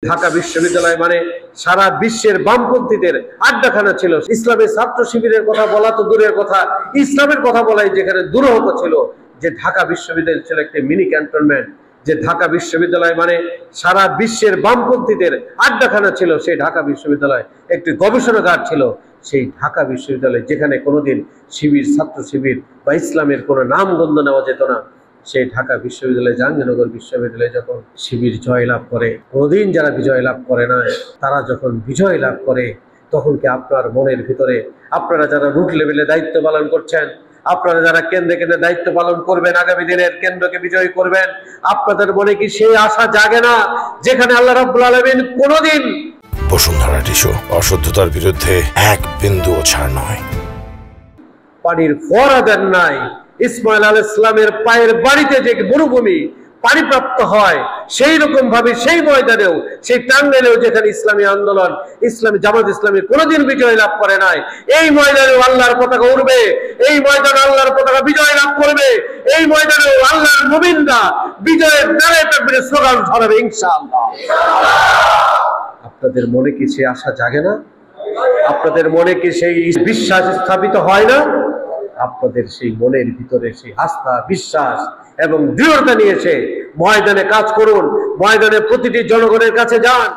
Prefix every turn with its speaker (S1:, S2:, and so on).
S1: ঢাকা বিশ্ববিদ্যালয় মানে সারা বিশ্বের বামপন্থীদের আড্ডাখানা ছিল। ইসলামের ছাত্র শিবিরের কথা বলা তো দূরের কথা, ইসলামের কথা বলাই যেখানে দুরূহ ছিল। যে ঢাকা বিশ্ববিদ্যালয় ছিল একটি মিনি ক্যান্টনমেন্ট, যে ঢাকা বিশ্ববিদ্যালয় মানে সারা বিশ্বের বামপন্থীদের আড্ডাখানা ছিল। সেই ঢাকা বিশ্ববিদ্যালয় একটি গবেষণাগার ছিল। সেই ঢাকা বিশ্ববিদ্যালয় যেখানে কোনোদিন শিবির, ছাত্র শিবির বা ইসলামের কোনো নামগন্ধ নেওয়া যেত না, সেই ঢাকা বিশ্ববিদ্যালয়, জাহাঙ্গীরনগর বিশ্ববিদ্যালয়ে যখন শিবির জয়লাভ করে, কোনোদিন যারা বিজয় লাভ করে না, তারা যখন বিজয় লাভ করে, তখন কি আপনার মনের ভিতরে, আপনারা যারা রুট লেভেলে দায়িত্ব পালন করছেন, আপনারা যারা কেন্দ্রে কেন্দ্রে দায়িত্ব পালন করবেন, আগামী দিনের কেন্দ্রকে বিজয়ী করবেন, আপনাদের মনে কি সেই আশা জাগে না যেখানে আল্লাহ রাব্বুল আলামিন কোনোদিন
S2: বসুন্ধরা টিস্যু অশুদ্ধতার বিরুদ্ধে এক বিন্দুও ছাড় নয়।
S1: পানির ফোয়ারা দেন নাই। ইসমাইল আলাইহিস সালামের পায়ের বাড়িতে যে মরুভূমি পানি প্রাপ্ত হয়, সেই রকম ভাবে সেই ময়দানেও, সেই টাঙ্গাইলেও যেখানে ইসলামী আন্দোলন, ইসলামী জামাত ইসলামী কোনোদিন বিজয় লাভ করে নাই, এই ময়দানেও আল্লাহর পতাকা উড়বে, এই ময়দানে আল্লাহর পতাকা বিজয় লাভ করবে, এই ময়দানেও আল্লাহর মুমিনরা বিজয়ের নারায়ে তাকবীরের স্লোগান ধরাবে ইনশাআল্লাহ। আপনাদের মনে কি সেই আশা জাগে না? আপনাদের মনে কি সেই বিশ্বাস স্থাপিত হয় না? আপনাদের সেই মনের ভিতরে সেই আস্থা, বিশ্বাস এবং দৃঢ়তা নিয়ে এসে ময়দানে কাজ করুন, ময়দানে প্রতিটি জনগণের কাছে যান।